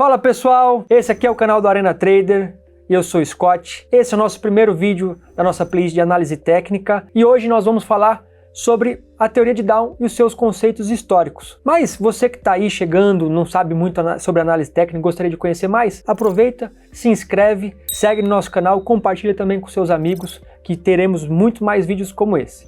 Fala pessoal, esse aqui é o canal do Arena Trader e eu sou o Scott. Esse é o nosso primeiro vídeo da nossa playlist de análise técnica e hoje nós vamos falar sobre a teoria de Down e os seus conceitos históricos. Mas você que está aí chegando, não sabe muito sobre análise técnica, gostaria de conhecer mais, aproveita, se inscreve, segue no nosso canal, compartilha também com seus amigos que teremos muito mais vídeos como esse.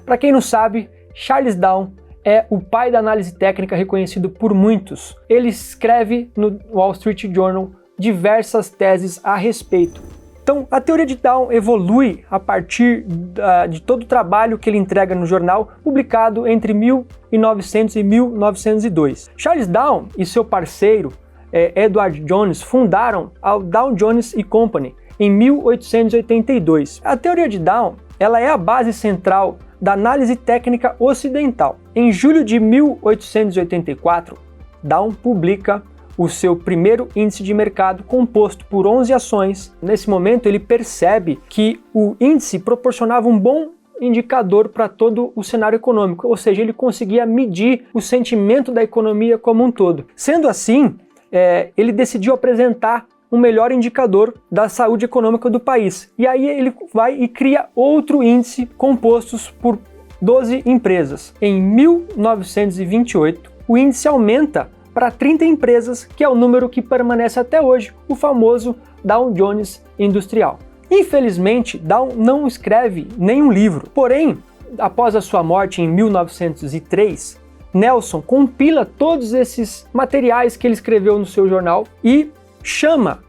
Para quem não sabe, Charles Down é o pai da análise técnica reconhecido por muitos. Ele escreve no Wall Street Journal diversas teses a respeito. Então, a teoria de Down evolui a partir de todo o trabalho que ele entrega no jornal, publicado entre 1900 e 1902. Charles Down e seu parceiro, Edward Jones, fundaram a Dow Jones Company em 1882. A teoria de Down ela é a base central da análise técnica ocidental. Em julho de 1884, Down publica o seu primeiro índice de mercado composto por 11 ações. Nesse momento ele percebe que o índice proporcionava um bom indicador para todo o cenário econômico, ou seja, ele conseguia medir o sentimento da economia como um todo. Sendo assim, ele decidiu apresentar um melhor indicador da saúde econômica do país. E aí ele vai e cria outro índice compostos por 12 empresas. Em 1928, o índice aumenta para 30 empresas, que é o número que permanece até hoje, o famoso Dow Jones Industrial. Infelizmente, Dow não escreve nenhum livro. Porém, após a sua morte em 1903, Nelson compila todos esses materiais que ele escreveu no seu jornal e chama,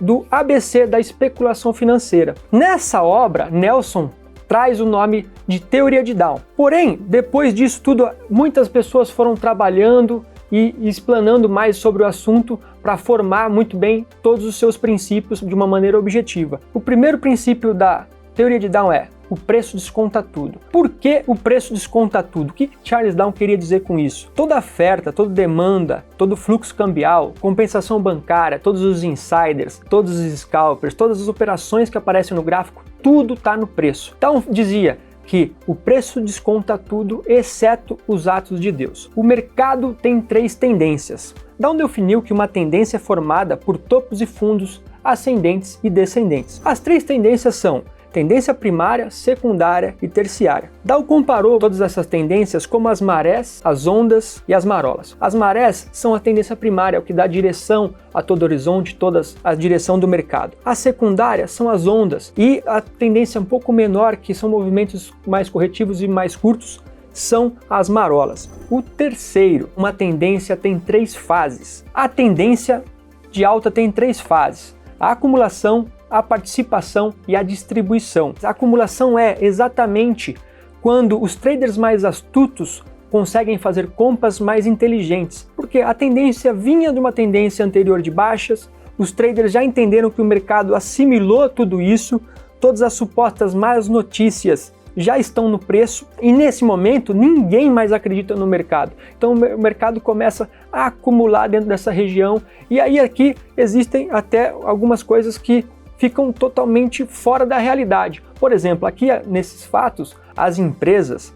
do ABC da especulação financeira. Nessa obra, Nelson traz o nome de Teoria de Down. Porém, depois disso tudo, muitas pessoas foram trabalhando e explanando mais sobre o assunto para formar muito bem todos os seus princípios de uma maneira objetiva. O primeiro princípio da Teoria de Down é: o preço desconta tudo. Por que o preço desconta tudo? O que Charles Down queria dizer com isso? Toda oferta, toda demanda, todo fluxo cambial, compensação bancária, todos os insiders, todos os scalpers, todas as operações que aparecem no gráfico, tudo está no preço. Então dizia que o preço desconta tudo, exceto os atos de Deus. O mercado tem três tendências. Down definiu que uma tendência é formada por topos e fundos, ascendentes e descendentes. As três tendências são tendência primária, secundária e terciária. Dow comparou todas essas tendências como as marés, as ondas e as marolas. As marés são a tendência primária, o que dá direção a todo horizonte, toda a direção do mercado. A secundária são as ondas e a tendência um pouco menor, que são movimentos mais corretivos e mais curtos, são as marolas. O terceiro, uma tendência tem três fases. A tendência de alta tem três fases: a acumulação, a participação e a distribuição. A acumulação é exatamente quando os traders mais astutos conseguem fazer compras mais inteligentes, porque a tendência vinha de uma tendência anterior de baixas, os traders já entenderam que o mercado assimilou tudo isso, todas as supostas más notícias já estão no preço e nesse momento ninguém mais acredita no mercado. Então o mercado começa a acumular dentro dessa região e aí aqui existem até algumas coisas que ficam totalmente fora da realidade. Por exemplo, aqui nesses fatos, as empresas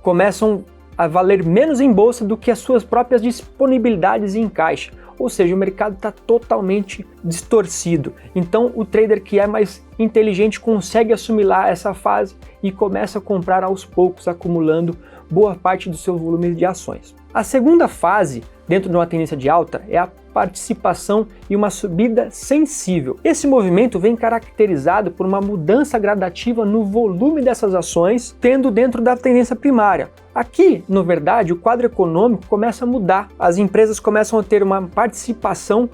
começam a valer menos em bolsa do que as suas próprias disponibilidades em caixa. Ou seja, o mercado está totalmente distorcido. Então o trader que é mais inteligente consegue assimilar essa fase e começa a comprar aos poucos, acumulando boa parte do seu volume de ações. A segunda fase, dentro de uma tendência de alta, é a participação e uma subida sensível. Esse movimento vem caracterizado por uma mudança gradativa no volume dessas ações, tendo dentro da tendência primária. Aqui, na verdade, o quadro econômico começa a mudar. As empresas começam a ter uma participação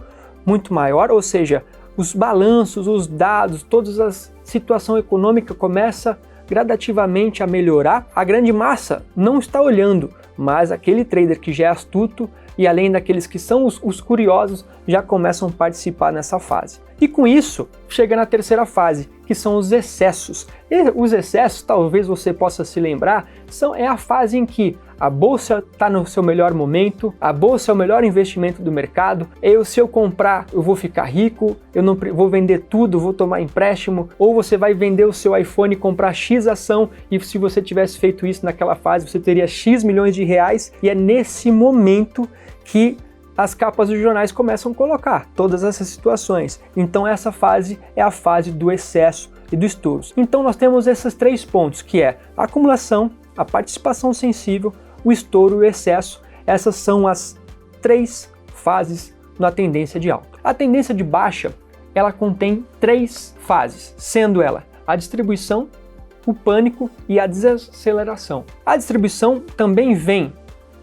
muito maior, ou seja, os balanços, os dados, toda a situação econômica começa gradativamente a melhorar. A grande massa não está olhando, mas aquele trader que já é astuto e além daqueles que são os curiosos já começam a participar nessa fase. E com isso, chega na terceira fase, que são os excessos. E os excessos, talvez você possa se lembrar, é a fase em que a bolsa está no seu melhor momento, a bolsa é o melhor investimento do mercado, se eu comprar eu vou ficar rico, eu não vou vender tudo, vou tomar empréstimo, ou você vai vender o seu iPhone e comprar X ação, e se você tivesse feito isso naquela fase, você teria X milhões de reais, e é nesse momento que as capas dos jornais começam a colocar todas essas situações. Então essa fase é a fase do excesso e do estouro. Então nós temos esses 3 pontos, que é a acumulação, a participação sensível, o estouro e o excesso. Essas são as 3 fases na tendência de alta. A tendência de baixa, ela contém 3 fases, sendo ela a distribuição, o pânico e a desaceleração. A distribuição também vem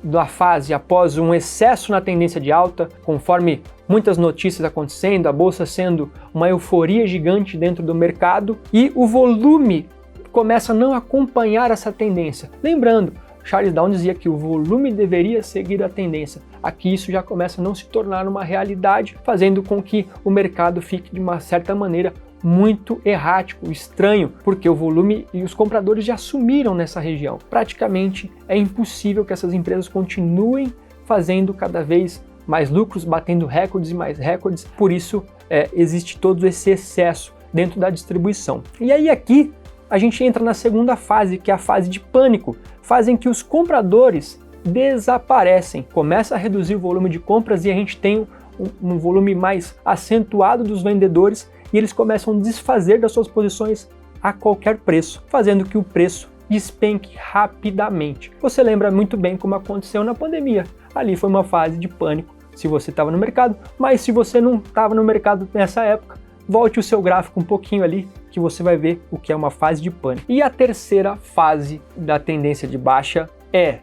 da fase após um excesso na tendência de alta, conforme muitas notícias acontecendo, a bolsa sendo uma euforia gigante dentro do mercado e o volume começa a não acompanhar essa tendência. Lembrando, Charles Down dizia que o volume deveria seguir a tendência. Aqui isso já começa a não se tornar uma realidade, fazendo com que o mercado fique de uma certa maneira muito errático, estranho, porque o volume e os compradores já sumiram nessa região. Praticamente é impossível que essas empresas continuem fazendo cada vez mais lucros, batendo recordes e mais recordes, por isso existe todo esse excesso dentro da distribuição. E aí aqui a gente entra na segunda fase, que é a fase de pânico, fase em que os compradores desaparecem, começa a reduzir o volume de compras e a gente tem um volume mais acentuado dos vendedores e eles começam a desfazer das suas posições a qualquer preço, fazendo que o preço despenque rapidamente. Você lembra muito bem como aconteceu na pandemia. Ali foi uma fase de pânico, se você estava no mercado, mas se você não estava no mercado nessa época, volte o seu gráfico um pouquinho ali, que você vai ver o que é uma fase de pânico. E a terceira fase da tendência de baixa é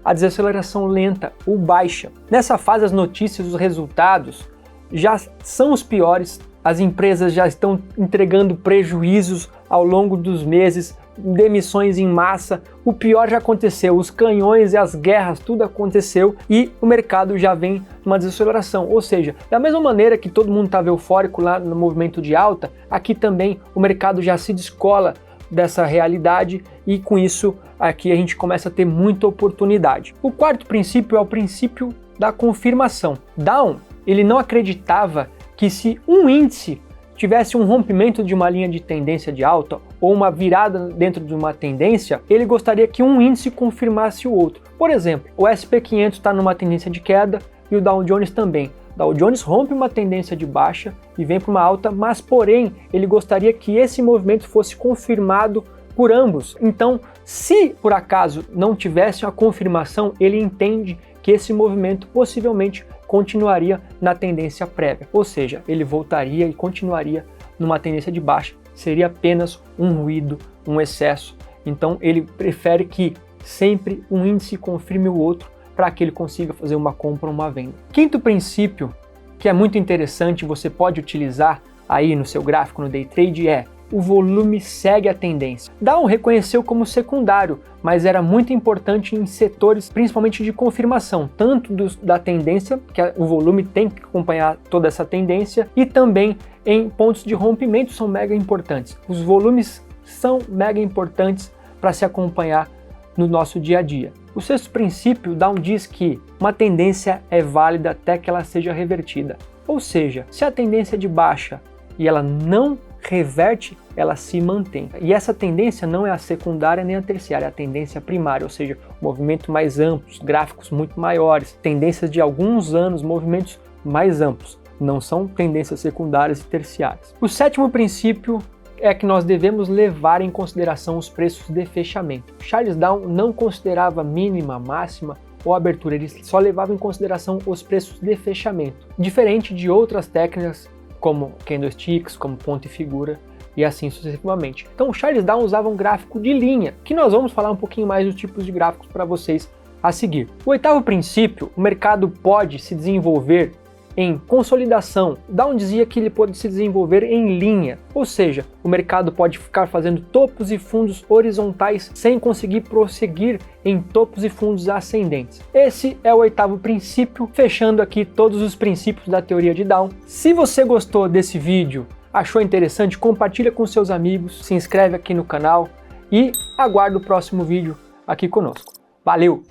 a desaceleração lenta ou baixa. Nessa fase, as notícias, os resultados já são os piores, as empresas já estão entregando prejuízos ao longo dos meses, demissões em massa, o pior já aconteceu, os canhões e as guerras, tudo aconteceu e o mercado já vem numa desaceleração, ou seja, da mesma maneira que todo mundo estava eufórico lá no movimento de alta, aqui também o mercado já se descola dessa realidade e com isso aqui a gente começa a ter muita oportunidade. O quarto princípio é o princípio da confirmação. Down, ele não acreditava que se um índice tivesse um rompimento de uma linha de tendência de alta ou uma virada dentro de uma tendência, ele gostaria que um índice confirmasse o outro. Por exemplo, o SP 500 está numa tendência de queda e o Dow Jones também. Dow Jones rompe uma tendência de baixa e vem para uma alta, mas porém ele gostaria que esse movimento fosse confirmado por ambos. Então, se por acaso não tivesse a confirmação, ele entende que esse movimento possivelmente continuaria na tendência prévia, ou seja, ele voltaria e continuaria numa tendência de baixa, seria apenas um ruído, um excesso. Então ele prefere que sempre um índice confirme o outro para que ele consiga fazer uma compra ou uma venda. Quinto princípio, que é muito interessante, você pode utilizar aí no seu gráfico no Day Trade, é o volume segue a tendência. Dow reconheceu como secundário, mas era muito importante em setores principalmente de confirmação, tanto da tendência, que o volume tem que acompanhar toda essa tendência, e também em pontos de rompimento são mega importantes. Os volumes são mega importantes para se acompanhar no nosso dia a dia. O sexto princípio, Dow diz que uma tendência é válida até que ela seja revertida. Ou seja, se a tendência é de baixa e ela não reverte, ela se mantém. E essa tendência não é a secundária nem a terciária, é a tendência primária, ou seja, movimento mais amplos, gráficos muito maiores, tendências de alguns anos, movimentos mais amplos. Não são tendências secundárias e terciárias. O sétimo princípio é que nós devemos levar em consideração os preços de fechamento. Charles Down não considerava mínima, máxima ou abertura, ele só levava em consideração os preços de fechamento, diferente de outras técnicas como candlesticks, como ponto e figura e assim sucessivamente. Então o Charles Down usava um gráfico de linha, que nós vamos falar um pouquinho mais dos tipos de gráficos para vocês a seguir. O oitavo princípio, o mercado pode se desenvolver em consolidação. Down dizia que ele pode se desenvolver em linha, ou seja, o mercado pode ficar fazendo topos e fundos horizontais sem conseguir prosseguir em topos e fundos ascendentes. Esse é o oitavo princípio, fechando aqui todos os princípios da teoria de Down. Se você gostou desse vídeo, achou interessante, compartilha com seus amigos, se inscreve aqui no canal e aguarda o próximo vídeo aqui conosco. Valeu!